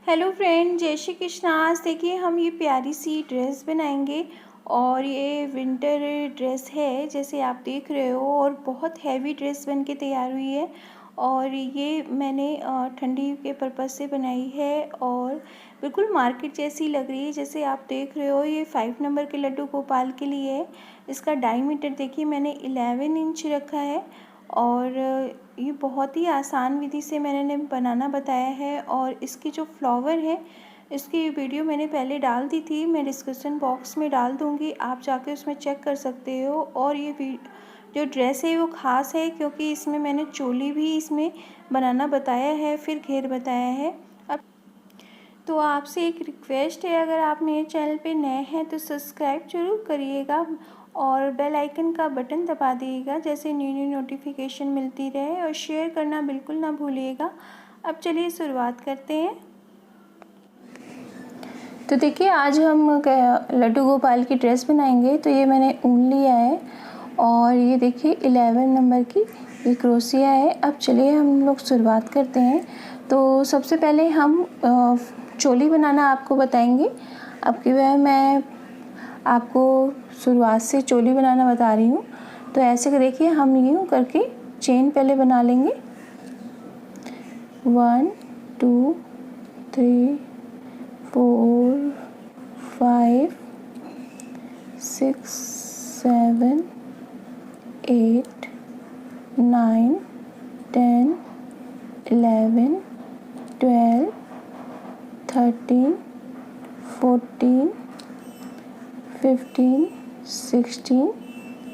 Hello friend, जय श्री कृष्णा। आज देखिए हम ये प्यारी सी ड्रेस बनाएंगे और ये विंटर ड्रेस है जैसे आप देख रहे हो, और बहुत हैवी ड्रेस बन के तैयार हुई है। और ये मैंने ठंडी के पर्पज़ से बनाई है और बिल्कुल मार्केट जैसी लग रही है। जैसे आप देख रहे हो ये 5 नंबर के लड्डू गोपाल के लिए है। इसका डायमीटर देखिए मैंने 11 इंच रखा है और ये बहुत ही आसान विधि से मैंने बनाना बताया है। और इसकी जो फ्लावर है इसकी वीडियो मैंने पहले डाल दी थी, मैं डिस्क्रिप्शन बॉक्स में डाल दूँगी, आप जाके उसमें चेक कर सकते हो। और ये जो ड्रेस है वो ख़ास है क्योंकि इसमें मैंने चोली भी इसमें बनाना बताया है, फिर घेर बताया है। अब तो आपसे एक रिक्वेस्ट है, अगर आप मेरे चैनल पे नए हैं तो सब्सक्राइब जरूर करिएगा और बेल आइकन का बटन दबा दीजिएगा जैसे न्यू न्यू नोटिफिकेशन मिलती रहे, और शेयर करना बिल्कुल ना भूलिएगा। अब चलिए शुरुआत करते हैं। तो देखिए आज हम लड्डू गोपाल की ड्रेस बनाएंगे। तो ये मैंने ऊन लिया है और ये देखिए 11 नंबर की ये क्रोशिया है। अब चलिए हम लोग शुरुआत करते हैं। तो सबसे पहले हम चोली बनाना आपको बताएंगे। अब की बार मैं आपको शुरुआत से चोली बनाना बता रही हूँ। तो ऐसे देखिए हम यूँ करके चेन पहले बना लेंगे। 1 2 3 4 5 6 7 8 9 10 11 12 13 14 15 16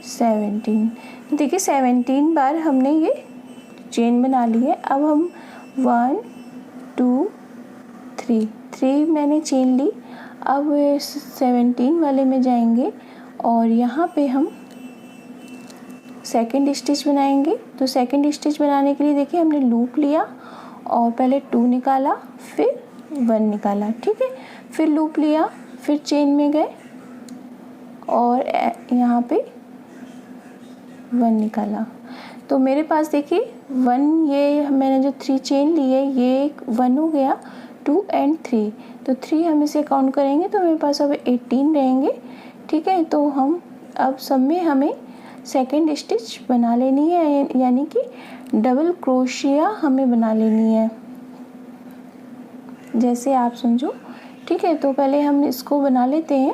17। देखिए 17 बार हमने ये चेन बना ली है। अब हम 1 2 3 मैंने चेन ली। अब 17 वाले में जाएंगे और यहाँ पे हम सेकंड स्टिच बनाएंगे। तो सेकंड स्टिच बनाने के लिए देखिए हमने लूप लिया और पहले 2 निकाला, फिर 1 निकाला, ठीक है। फिर लूप लिया, फिर चेन में गए और यहाँ पे 1 निकाला। तो मेरे पास देखिए 1, ये मैंने जो 3 चेन ली है ये 1 हो गया, 2 एंड 3। तो 3 हम इसे काउंट करेंगे तो मेरे पास अब 18 रहेंगे, ठीक है। तो हम अब सब में हमें सेकंड स्टिच बना लेनी है, यानी कि डबल क्रोशिया हमें बना लेनी है, जैसे आप समझो, ठीक है। तो पहले हम इसको बना लेते हैं।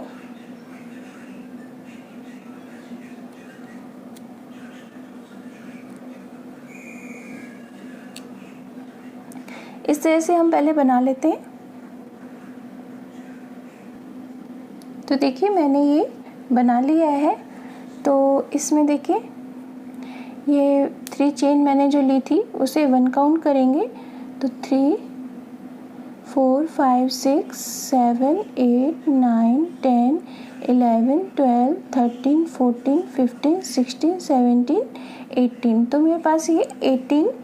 इस तरह से हम पहले बना लेते हैं। तो देखिए मैंने ये बना लिया है। तो इसमें देखिए ये 3 चेन मैंने जो ली थी उसे 1 काउंट करेंगे। तो 3 4 5 6 7 8 9 10 11 12 13 14 15 16 17 18। तो मेरे पास ये 18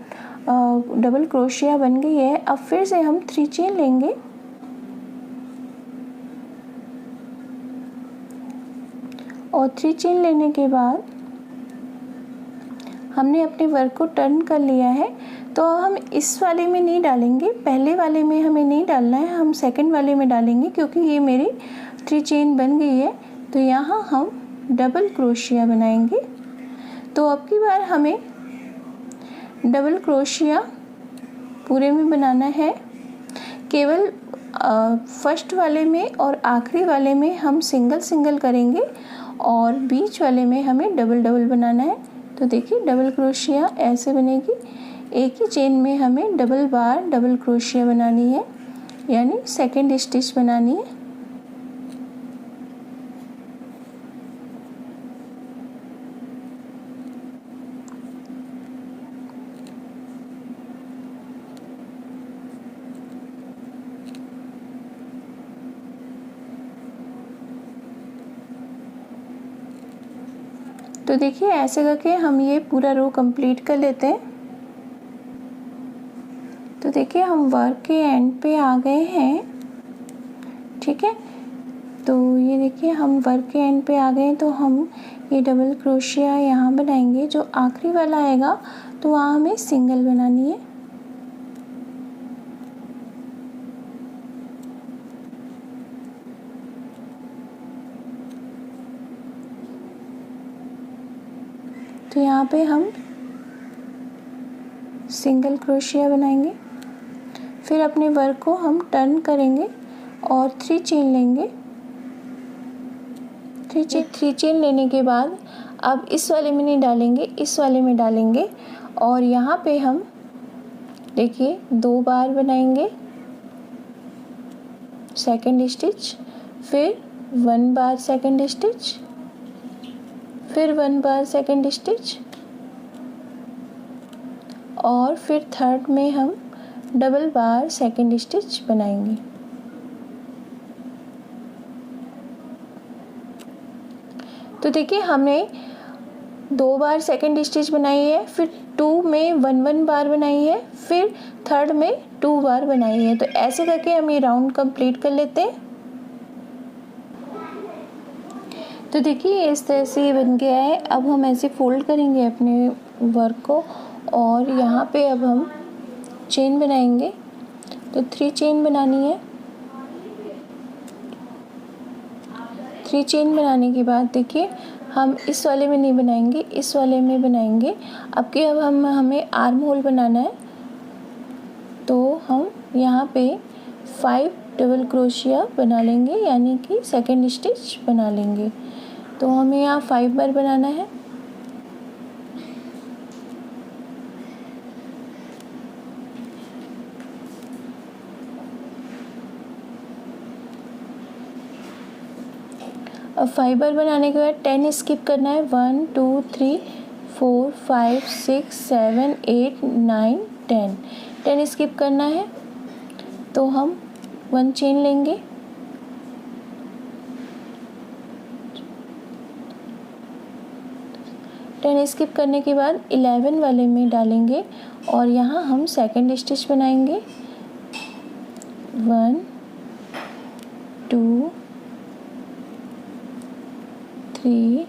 डबल क्रोशिया बन गई है। अब फिर से हम 3 चेन लेंगे और 3 चेन लेने के बाद हमने अपने वर्क को टर्न कर लिया है। तो हम इस वाले में नहीं डालेंगे, पहले वाले में हमें नहीं डालना है, हम सेकंड वाले में डालेंगे क्योंकि ये मेरी 3 चेन बन गई है। तो यहाँ हम डबल क्रोशिया बनाएंगे। तो अब की बार हमें डबल क्रोशिया पूरे में बनाना है। केवल फर्स्ट वाले में और आखिरी वाले में हम सिंगल सिंगल करेंगे और बीच वाले में हमें डबल डबल बनाना है। तो देखिए डबल क्रोशिया ऐसे बनेगी। एक ही चेन में हमें डबल बार डबल क्रोशिया बनानी है, यानी सेकंड स्टिच बनानी है। तो देखिए ऐसे करके हम ये पूरा रो कंप्लीट कर लेते हैं। तो देखिए हम वर्क के एंड पे आ गए हैं, ठीक है। तो ये देखिए हम वर्क के एंड पे आ गए। तो हम ये डबल क्रोशिया यहाँ बनाएंगे। जो आखिरी वाला आएगा तो वहाँ हमें सिंगल बनानी है। तो यहाँ पे हम सिंगल क्रोशिया बनाएंगे। फिर अपने वर्क को हम टर्न करेंगे और 3 चेन लेंगे। 3 चेन लेने के बाद अब इस वाले में नहीं डालेंगे, इस वाले में डालेंगे और यहाँ पे हम देखिए 2 बार बनाएंगे सेकंड स्टिच, फिर 1 बार सेकंड स्टिच, फिर 1 बार सेकंड स्टिच और फिर थर्ड में हम डबल बार सेकंड स्टिच बनाएंगे। तो देखिए हमने 2 बार सेकंड स्टिच बनाई है, फिर 2 में 1 बार बनाई है, फिर थर्ड में 2 बार बनाई है। तो ऐसे करके हम ये राउंड कंप्लीट कर लेते हैं। तो देखिए इस तरह से ये बन गया है। अब हम ऐसे फोल्ड करेंगे अपने वर्क को और यहाँ पे अब हम चेन बनाएंगे। तो 3 चेन बनानी है। 3 चेन बनाने के बाद देखिए हम इस वाले में नहीं बनाएंगे, इस वाले में बनाएंगे। अब हमें आर्म होल बनाना है। तो हम यहाँ पे 5 डबल क्रोशिया बना लेंगे, यानी कि सेकंड स्टिच बना लेंगे। तो हमें यहाँ 5 बार बनाना है। अब 5 बार बनाने के बाद 10 स्किप करना है। 1 2 3 4 5 6 7 8 9 10 10 स्किप करना है। तो हम 1 चेन लेंगे, टेन स्किप करने के बाद 11 वाले में डालेंगे और यहाँ हम सेकंड स्टिच बनाएंगे। 1 2 3।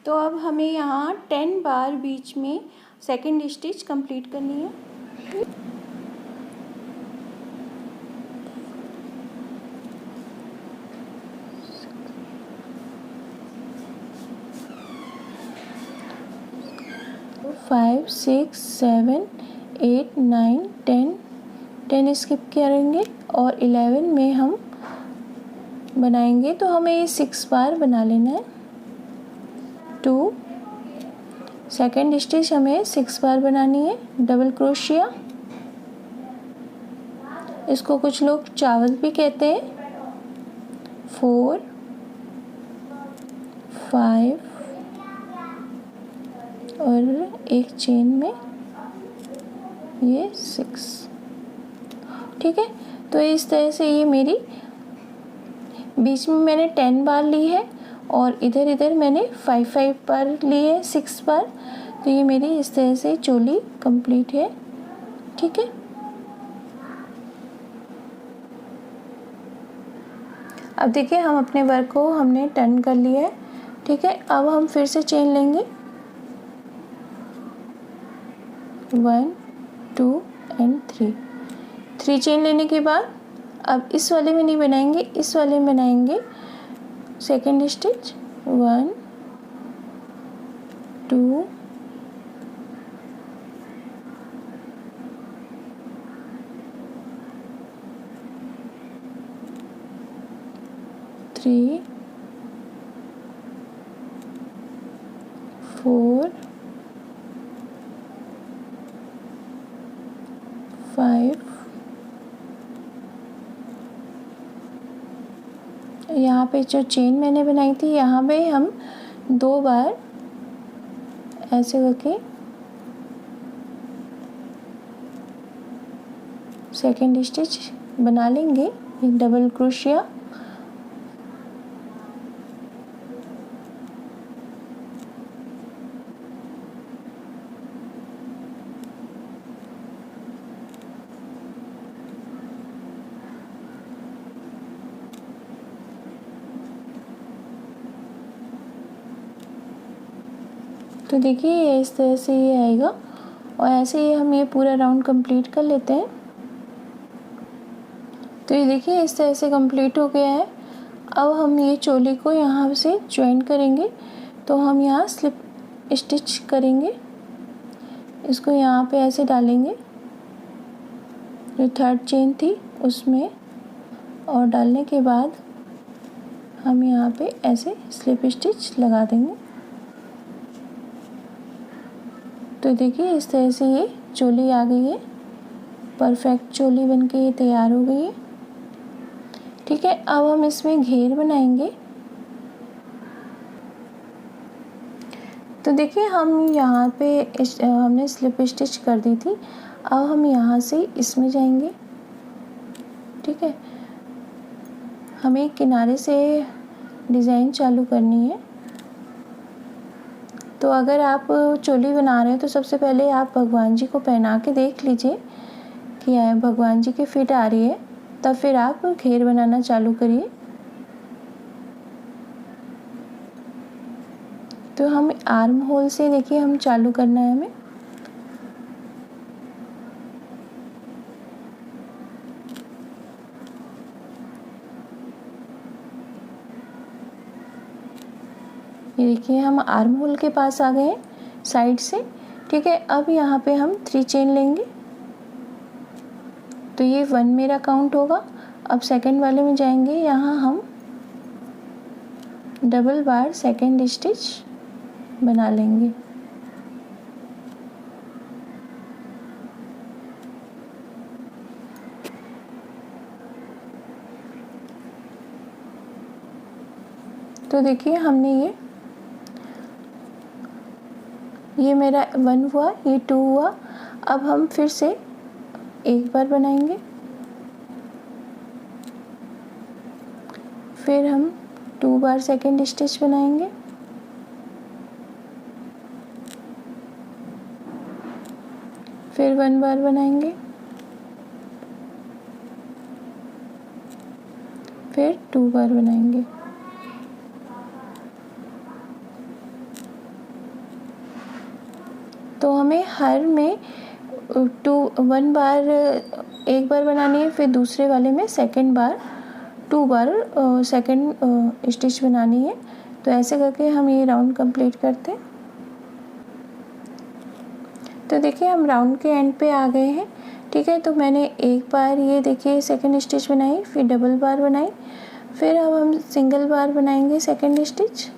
तो अब हमें यहाँ 10 बार बीच में सेकंड स्टिच कंप्लीट करनी है। फाइव सिक्स सेवन 8 9 10 10 स्किप करेंगे और 11 में हम बनाएंगे। तो हमें ये 6 बार बना लेना है। 2 सेकंड स्टिच हमें 6 बार बनानी है डबल क्रोशिया। इसको कुछ लोग चावल भी कहते हैं। 4 5 और एक चेन में ये 6। ठीक है, तो इस तरह से ये मेरी बीच में मैंने 10 बार ली है और इधर इधर मैंने 5 बार ली है, 6 बार। तो ये मेरी इस तरह से चोली कंप्लीट है। ठीक है, अब देखिए हम अपने वर्क को हमने टर्न कर लिया है। ठीक है, अब हम फिर से चेन लेंगे 1 2 एंड 3 चेन लेने के बाद अब इस वाले में नहीं बनाएंगे, इस वाले में बनाएंगे सेकेंड स्टिच। 1 2 3 4 5। यहाँ पे जो चेन मैंने बनाई थी यहाँ पे हम 2 बार ऐसे करके सेकेंड स्टिच बना लेंगे डबल क्रोशिया। तो देखिए ये इस तरह से ये आएगा और ऐसे ही हम ये पूरा राउंड कंप्लीट कर लेते हैं। तो ये देखिए इस तरह से कंप्लीट हो गया है। अब हम ये चोली को यहाँ से ज्वाइन करेंगे। तो हम यहाँ स्लिप स्टिच करेंगे, इसको यहाँ पे ऐसे डालेंगे जो थर्ड चेन थी उसमें, और डालने के बाद हम यहाँ पे ऐसे स्लिप स्टिच लगा देंगे। तो देखिए इस तरह से ये चोली आ गई है, परफेक्ट चोली बनके ये तैयार हो गई है। ठीक है, अब हम इसमें घेर बनाएंगे। तो देखिए हम यहाँ पे हमने स्लिप स्टिच कर दी थी, अब हम यहाँ से इसमें जाएंगे। ठीक है, हमें किनारे से डिज़ाइन चालू करनी है। तो अगर आप चोली बना रहे हो तो सबसे पहले आप भगवान जी को पहना के देख लीजिए कि भगवान जी की फिट आ रही है, तब फिर आप घेर बनाना चालू करिए। तो हम आर्म होल से देखिए हम चालू करना है हमें। ये देखिए हम आर्म होल के पास आ गए हैं साइड से। ठीक है, अब यहाँ पे हम 3 चेन लेंगे। तो ये 1 मेरा काउंट होगा। अब सेकंड वाले में जाएंगे, यहाँ हम डबल बार सेकंड स्टिच बना लेंगे। तो देखिए हमने ये मेरा 1 हुआ, ये 2 हुआ। अब हम फिर से एक बार बनाएंगे, फिर हम 2 बार सेकंड स्टिच बनाएंगे, फिर 1 बार बनाएंगे, फिर 2 बार बनाएंगे। तो हमें हर में 1 बार एक बार बनानी है, फिर दूसरे वाले में सेकंड बार 2 बार सेकंड स्टिच बनानी है। तो ऐसे करके हम ये राउंड कंप्लीट करते हैं। तो देखिए हम राउंड के एंड पे आ गए हैं। ठीक है, तो मैंने एक बार ये देखिए सेकंड स्टिच बनाई, फिर डबल बार बनाई, फिर अब हम सिंगल बार बनाएंगे सेकंड स्टिच,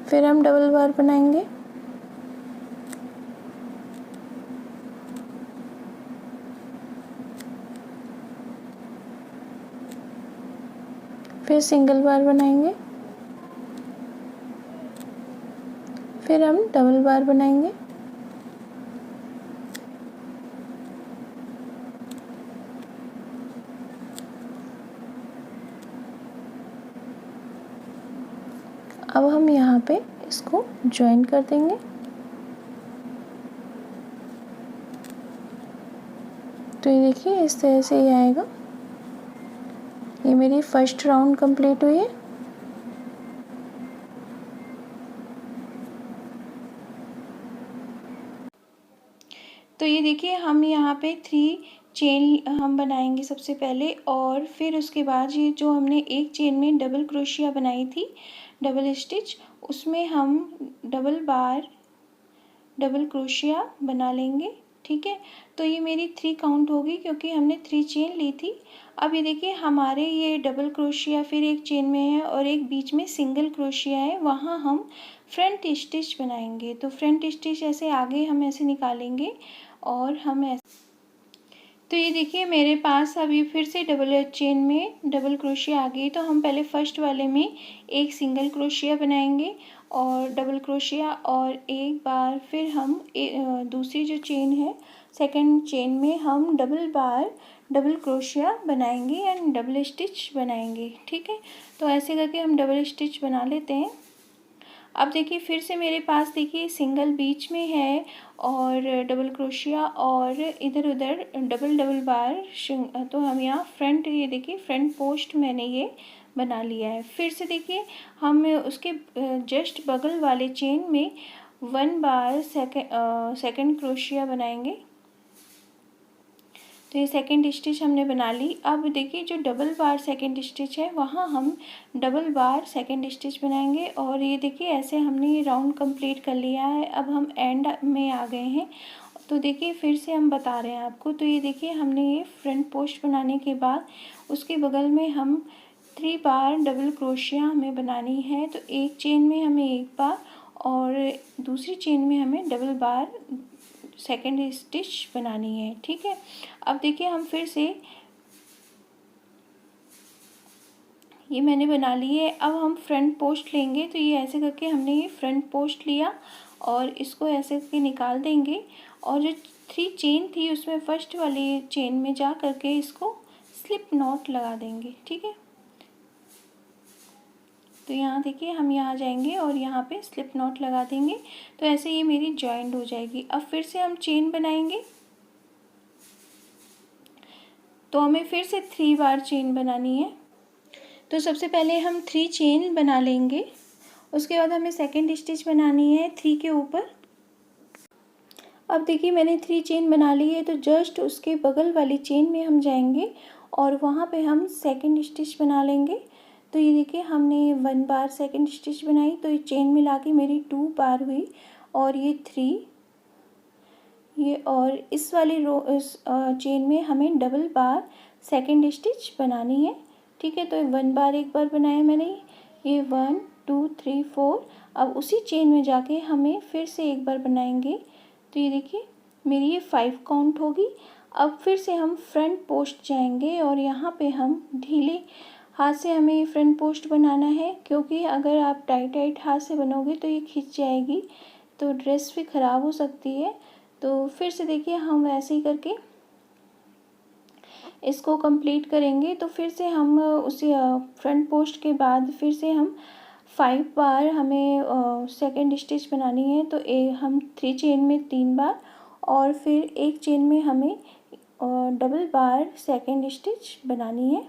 फिर हम डबल बार बनाएंगे, फिर सिंगल बार बनाएंगे, फिर हम डबल बार बनाएंगे, अब हम यहाँ पे इसको ज्वाइन कर देंगे। तो ये देखिए इस तरह से ये आएगा। ये मेरी फर्स्ट राउंड कंप्लीट हुई है। तो ये देखिए हम यहाँ पे 3 चेन हम बनाएंगे सबसे पहले, और फिर उसके बाद ये जो हमने एक चेन में डबल क्रोशिया बनाई थी, डबल स्टिच, उसमें हम डबल बार डबल क्रोशिया बना लेंगे। ठीक है, तो ये मेरी 3 काउंट होगी क्योंकि हमने 3 चेन ली थी। अब ये देखिए हमारे ये डबल क्रोशिया फिर एक चेन में है और एक बीच में सिंगल क्रोशिया है, वहाँ हम फ्रंट स्टिच बनाएंगे। तो फ्रंट स्टिच ऐसे आगे हम ऐसे निकालेंगे और हम ऐसे। तो ये देखिए मेरे पास अभी फिर से डबल चेन में डबल क्रोशिया आ गई। तो हम पहले फर्स्ट वाले में एक सिंगल क्रोशिया बनाएंगे और डबल क्रोशिया, और एक बार फिर हम दूसरी जो चेन है सेकंड चेन में हम डबल बार डबल क्रोशिया बनाएंगे एंड डबल स्टिच बनाएंगे। ठीक है, तो ऐसे करके हम डबल स्टिच बना लेते हैं। अब देखिए फिर से मेरे पास देखिए सिंगल बीच में है और डबल क्रोशिया और इधर उधर डबल डबल बार। तो हम यहाँ फ्रंट, ये देखिए फ्रंट पोस्ट मैंने ये बना लिया है। फिर से देखिए हम उसके जस्ट बगल वाले चेन में 1 बार सेकंड क्रोशिया बनाएंगे, तो ये सेकंड स्टिच हमने बना ली। अब देखिए जो डबल बार सेकंड स्टिच है वहाँ हम डबल बार सेकंड स्टिच बनाएंगे और ये देखिए ऐसे हमने ये राउंड कंप्लीट कर लिया है। अब हम एंड में आ गए हैं। तो देखिए फिर से हम बता रहे हैं आपको। तो ये देखिए हमने ये फ्रंट पोस्ट बनाने के बाद उसके बगल में हम 3 बार डबल क्रोशिया हमें बनानी है। तो एक चेन में हमें एक बार और दूसरी चेन में हमें डबल बार सेकंड स्टिच बनानी है, ठीक है। अब देखिए हम फिर से ये मैंने बना ली है। अब हम फ्रंट पोस्ट लेंगे। तो ये ऐसे करके हमने ये फ्रंट पोस्ट लिया और इसको ऐसे करके निकाल देंगे और जो 3 चेन थी उसमें फर्स्ट वाली चेन में जा करके इसको स्लिप नॉट लगा देंगे, ठीक है। तो यहाँ देखिए हम यहाँ जाएंगे और यहाँ पे स्लिप नॉट लगा देंगे। तो ऐसे ये मेरी जॉइंट हो जाएगी। अब फिर से हम चेन बनाएंगे। तो हमें फिर से 3 बार चेन बनानी है। तो सबसे पहले हम 3 चेन बना लेंगे। उसके बाद हमें सेकंड स्टिच बनानी है 3 के ऊपर। अब देखिए मैंने 3 चेन बना ली है। तो जस्ट उसके बगल वाली चेन में हम जाएंगे और वहाँ पे हम सेकंड स्टिच बना लेंगे। तो ये देखिए हमने 1 बार सेकंड स्टिच बनाई। तो ये चेन मिला के मेरी 2 बार हुई और ये 3 ये और इस वाली इस चेन में हमें डबल बार सेकंड स्टिच बनानी है, ठीक है। तो 1 बार एक बार बनाया मैंने, ये 1 2 3 4। अब उसी चेन में जाके हमें फिर से एक बार बनाएंगे। तो ये देखिए मेरी ये 5 काउंट होगी। अब फिर से हम फ्रंट पोस्ट जाएंगे और यहाँ पे हम ढीले हाथ से हमें ये फ्रंट पोस्ट बनाना है, क्योंकि अगर आप टाइट हाथ से बनोगे तो ये खिंच जाएगी, तो ड्रेस भी ख़राब हो सकती है। तो फिर से देखिए हम ऐसे ही करके इसको कंप्लीट करेंगे। तो फिर से हम उसी फ्रंट पोस्ट के बाद फिर से हम 5 बार हमें सेकंड स्टिच बनानी है। तो हम 3 चेन में 3 बार और फिर एक चेन में हमें डबल बार सेकंड स्टिच बनानी है।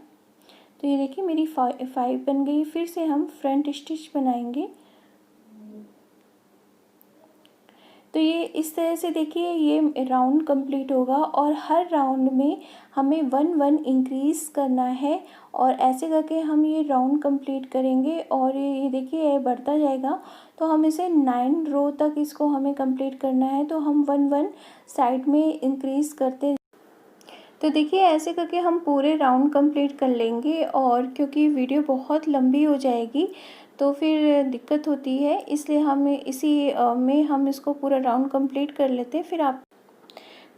तो ये देखिए मेरी 5 बन गई। फिर से हम फ्रंट स्टिच बनाएंगे। तो ये इस तरह से देखिए ये राउंड कंप्लीट होगा और हर राउंड में हमें 1 इंक्रीज़ करना है और ऐसे करके हम ये राउंड कंप्लीट करेंगे और ये देखिए ये बढ़ता जाएगा। तो हम इसे 9 रो तक इसको हमें कंप्लीट करना है। तो हम 1 साइड में इंक्रीज़ करते। तो देखिए ऐसे करके हम पूरे राउंड कंप्लीट कर लेंगे और क्योंकि वीडियो बहुत लंबी हो जाएगी तो फिर दिक्कत होती है, इसलिए हम इसी में हम इसको पूरा राउंड कंप्लीट कर लेते हैं। फिर आप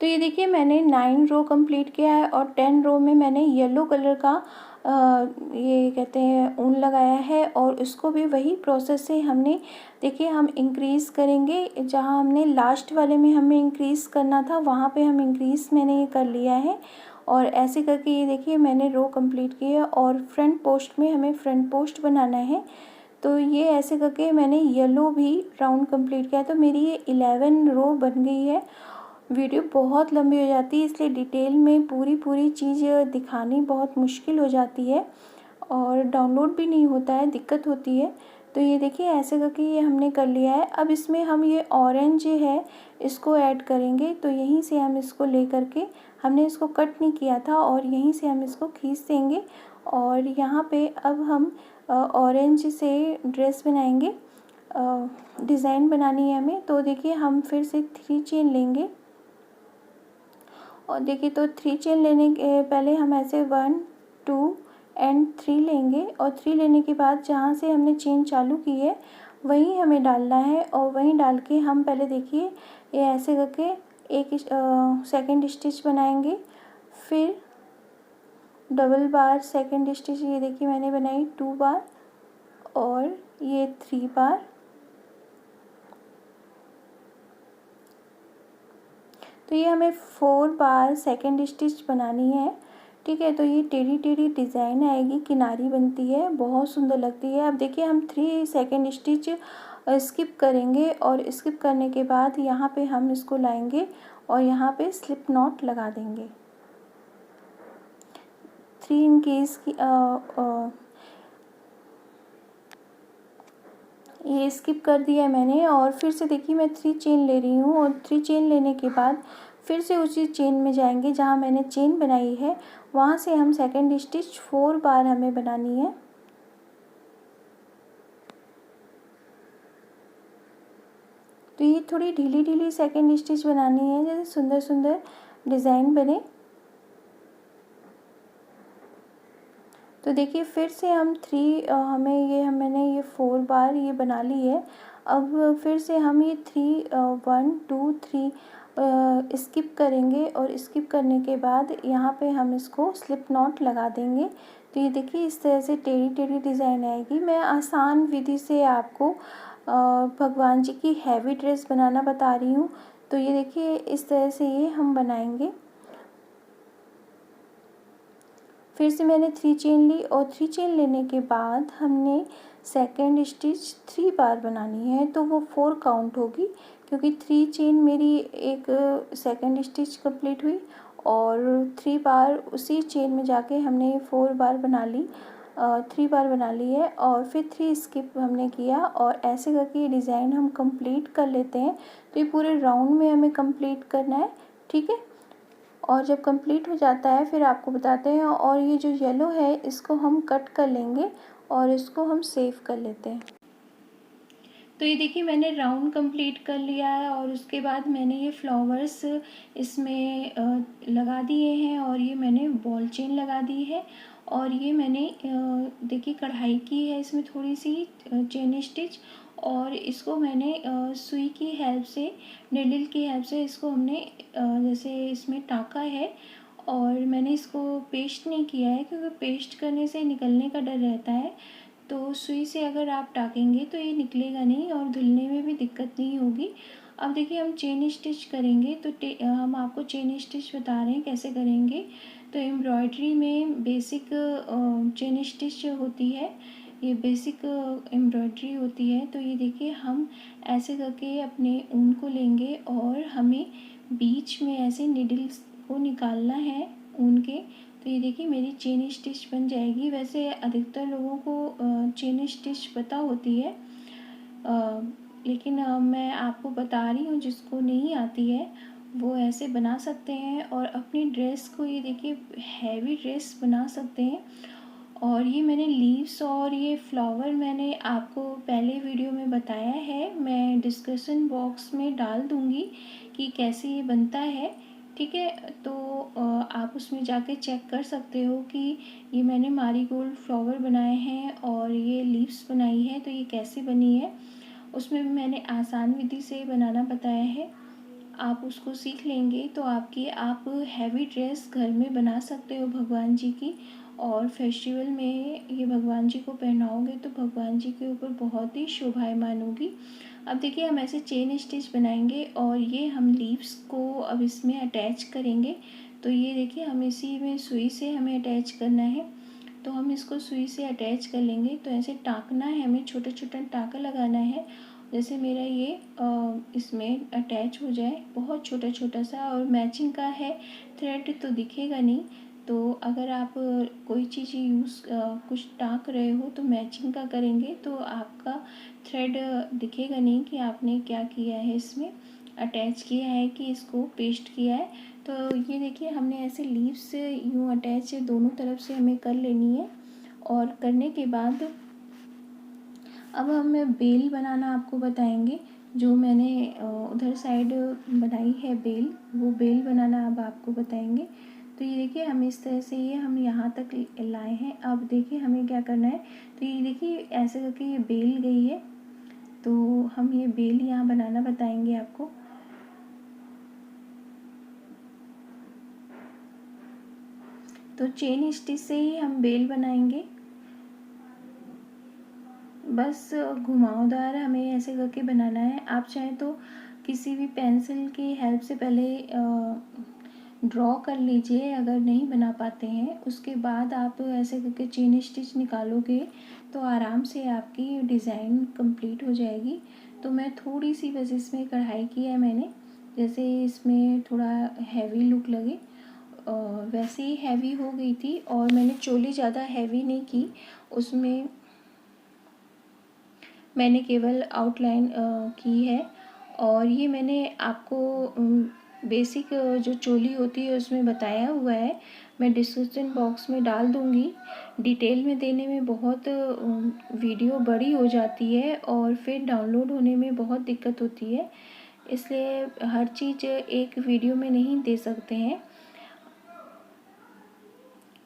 तो ये देखिए मैंने 9 रो कंप्लीट किया है और 10 रो में मैंने येलो कलर का ये कहते हैं ऊन लगाया है और उसको भी वही प्रोसेस से हमने देखिए हम इंक्रीज़ करेंगे। जहाँ हमने लास्ट वाले में हमें इंक्रीज़ करना था वहाँ पे हम इंक्रीज़ मैंने ये कर लिया है और ऐसे करके ये देखिए मैंने रो कंप्लीट की है और फ्रंट पोस्ट में हमें फ्रंट पोस्ट बनाना है। तो ये ऐसे करके मैंने येलो भी राउंड कंप्लीट किया। तो मेरी ये 11 रो बन गई है। वीडियो बहुत लंबी हो जाती है, इसलिए डिटेल में पूरी चीज़ दिखानी बहुत मुश्किल हो जाती है और डाउनलोड भी नहीं होता है, दिक्कत होती है। तो ये देखिए ऐसे करके ये हमने कर लिया है। अब इसमें हम ये ऑरेंज है इसको ऐड करेंगे। तो यहीं से हम इसको ले करके हमने इसको कट नहीं किया था और यहीं से हम इसको खींच देंगे और यहाँ पे अब हम ऑरेंज से ड्रेस बनाएंगे। डिज़ाइन बनानी है हमें। तो देखिए हम फिर से 3 चेन लेंगे और देखिए तो 3 चेन लेने के पहले हम ऐसे 1 2 एंड 3 लेंगे और 3 लेने के बाद जहाँ से हमने चेन चालू की है वहीं हमें डालना है और वहीं डाल के हम पहले देखिए ये ऐसे करके एक सेकंड स्टिच बनाएंगे। फिर डबल बार सेकंड स्टिच ये देखिए मैंने बनाई 2 बार और ये 3 बार। तो ये हमें 4 बार सेकंड स्टिच बनानी है, ठीक है। तो ये टेढ़ी डिज़ाइन आएगी, किनारी बनती है, बहुत सुंदर लगती है। अब देखिए हम 3 सेकंड स्टिच स्किप करेंगे और स्किप करने के बाद यहाँ पे हम इसको लाएंगे और यहाँ पे स्लिप नॉट लगा देंगे। 3 इन केस की ये स्किप कर दिया है मैंने और फिर से देखिए मैं 3 चेन ले रही हूँ और 3 चेन लेने के बाद फिर से उसी चेन में जाएंगे जहाँ मैंने चेन बनाई है, वहाँ से हम सेकंड स्टिच 4 बार हमें बनानी है। तो ये थोड़ी ढीली ढीली सेकंड स्टिच बनानी है, जैसे सुंदर सुंदर डिज़ाइन बने। तो देखिए फिर से हम मैंने ये 4 बार ये बना ली है। अब फिर से हम ये 1 2 3 स्किप करेंगे और स्किप करने के बाद यहाँ पे हम इसको स्लिप नॉट लगा देंगे। तो ये देखिए इस तरह से टेढ़ी टेढ़ी डिज़ाइन आएगी। मैं आसान विधि से आपको भगवान जी की हैवी ड्रेस बनाना बता रही हूँ। तो ये देखिए इस तरह से ये हम बनाएंगे। फिर से मैंने 3 चेन ली और 3 चेन लेने के बाद हमने सेकंड स्टिच 3 बार बनानी है, तो वो 4 काउंट होगी, क्योंकि 3 चेन मेरी एक सेकंड स्टिच कंप्लीट हुई और 3 बार उसी चेन में जाके हमने 4 बार बना ली, 3 बार बना ली है और फिर 3 स्किप हमने किया और ऐसे करके ये डिज़ाइन हम कंप्लीट कर लेते हैं। तो ये पूरे राउंड में हमें कंप्लीट करना है, ठीक है। और जब कंप्लीट हो जाता है फिर आपको बताते हैं। और ये जो येलो है इसको हम कट कर लेंगे और इसको हम सेव कर लेते हैं। तो ये देखिए मैंने राउंड कंप्लीट कर लिया है और उसके बाद मैंने ये फ्लावर्स इसमें लगा दिए हैं और ये मैंने बॉल चेन लगा दी है और ये मैंने देखिए कढ़ाई की है इसमें थोड़ी सी चेन स्टिच, और इसको मैंने सुई की हेल्प से, नीडल की हेल्प से इसको हमने जैसे इसमें टाँका है। और मैंने इसको पेस्ट नहीं किया है क्योंकि पेस्ट करने से निकलने का डर रहता है। तो सुई से अगर आप टाँकेंगे तो ये निकलेगा नहीं और धुलने में भी दिक्कत नहीं होगी। अब देखिए हम चेन स्टिच करेंगे तो हम आपको चेन स्टिच बता रहे हैं कैसे करेंगे। तो एम्ब्रॉयडरी में बेसिक चेन स्टिच होती है, ये बेसिक एम्ब्रॉयडरी होती है। तो ये देखिए हम ऐसे करके अपने ऊन को लेंगे और हमें बीच में ऐसे निडल्स को निकालना है ऊन के। तो ये देखिए मेरी चेन स्टिच बन जाएगी। वैसे अधिकतर लोगों को चेन स्टिच पता होती है, लेकिन मैं आपको बता रही हूँ जिसको नहीं आती है वो ऐसे बना सकते हैं और अपनी ड्रेस को ये देखिए हैवी ड्रेस बना सकते हैं। और ये मैंने लीव्स और ये फ्लावर मैंने आपको पहले वीडियो में बताया है, मैं डिस्क्रिप्शन बॉक्स में डाल दूँगी कि कैसे ये बनता है, ठीक है। तो आप उसमें जाके चेक कर सकते हो कि ये मैंने मारीगोल्ड फ्लावर बनाए हैं और ये लीव्स बनाई है तो ये कैसे बनी है। उसमें भी मैंने आसान विधि से बनाना बताया है, आप उसको सीख लेंगे तो आप हैवी ड्रेस घर में बना सकते हो भगवान जी की। और फेस्टिवल में ये भगवान जी को पहनाओगे तो भगवान जी के ऊपर बहुत ही शोभायमान होगी। अब देखिए हम ऐसे चेन स्टिच बनाएंगे और ये हम लीव्स को अब इसमें अटैच करेंगे। तो ये देखिए हम इसी में सुई से हमें अटैच करना है, तो हम इसको सुई से अटैच कर लेंगे। तो ऐसे टाँकना है हमें, छोटा छोटा टाँका लगाना है, जैसे मेरा ये इसमें अटैच हो जाए, बहुत छोटा छोटा सा। और मैचिंग का है, थ्रेड तो दिखेगा नहीं। तो अगर आप कोई चीज़ कुछ टाँक रहे हो तो मैचिंग का करेंगे तो आपका थ्रेड दिखेगा नहीं कि आपने क्या किया है, इसमें अटैच किया है कि इसको पेस्ट किया है। तो ये देखिए हमने ऐसे लीव्स यूँ अटैच दोनों तरफ से हमें कर लेनी है। और करने के बाद अब हम बेल बनाना आपको बताएंगे। जो मैंने उधर साइड बनाई है बेल, वो बेल बनाना अब आपको बताएंगे। तो ये देखिए हम इस तरह से ये हम यहाँ तक लाए हैं। अब देखिए हमें क्या करना है। तो ये देखिए ऐसे करके ये बेल गई है, तो हम ये बेल यहाँ बनाना बताएंगे आपको। तो चेन स्टिच से ही हम बेल बनाएंगे, बस घुमावदार हमें ऐसे करके बनाना है। आप चाहें तो किसी भी पेंसिल की हेल्प से पहले ड्रॉ कर लीजिए, अगर नहीं बना पाते हैं उसके बाद आप ऐसे करके चेन स्टिच निकालोगे तो आराम से आपकी डिज़ाइन कंप्लीट हो जाएगी। तो मैं थोड़ी सी बस इसमें कढ़ाई की है मैंने, जैसे इसमें थोड़ा हैवी लुक लगे, वैसे ही हैवी हो गई थी। और मैंने चोली ज़्यादा हैवी नहीं की, उसमें मैंने केवल आउटलाइन की है। और ये मैंने आपको बेसिक जो चोली होती है उसमें बताया हुआ है, मैं डिस्क्रिप्शन बॉक्स में डाल दूँगी। डिटेल में देने में बहुत वीडियो बड़ी हो जाती है और फिर डाउनलोड होने में बहुत दिक्कत होती है, इसलिए हर चीज़ एक वीडियो में नहीं दे सकते हैं।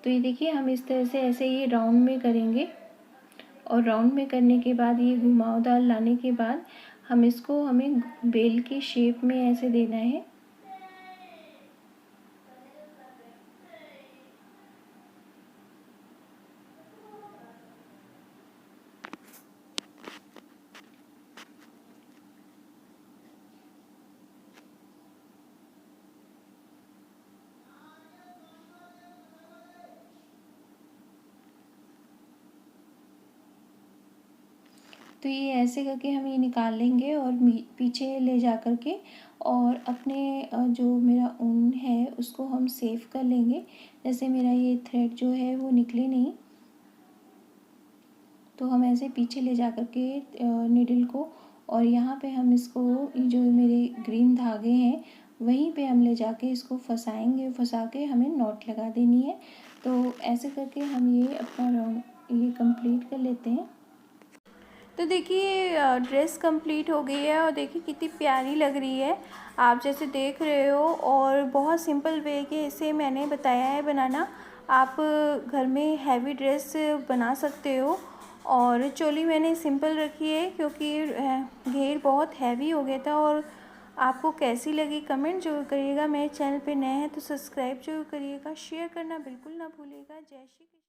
तो ये देखिए हम इस तरह से ऐसे ये राउंड में करेंगे और राउंड में करने के बाद ये घुमावदार लाने के बाद हमें बेल की शेप में ऐसे देना है। तो ये ऐसे करके हम ये निकाल लेंगे और पीछे ले जा कर के और अपने जो मेरा ऊन है उसको हम सेव कर लेंगे। जैसे मेरा ये थ्रेड जो है वो निकले नहीं, तो हम ऐसे पीछे ले जा कर के नीडल को और यहाँ पे हम इसको जो मेरे ग्रीन धागे हैं वहीं पे हम ले जाके इसको फंसाएंगे, फंसा के हमें नॉट लगा देनी है। तो ऐसे करके हम ये अपना राउंड ये कंप्लीट कर लेते हैं। तो देखिए ड्रेस कंप्लीट हो गई है और देखिए कितनी प्यारी लग रही है, आप जैसे देख रहे हो। और बहुत सिंपल वे के से मैंने बताया है बनाना। आप घर में हैवी ड्रेस बना सकते हो। और चोली मैंने सिंपल रखी है क्योंकि घेर बहुत हैवी हो गया था। और आपको कैसी लगी कमेंट जरूर करिएगा। मेरे चैनल पे नए हैं तो सब्सक्राइब जरूर करिएगा, शेयर करना बिल्कुल ना भूलिएगा। जय श्री कृष्ण।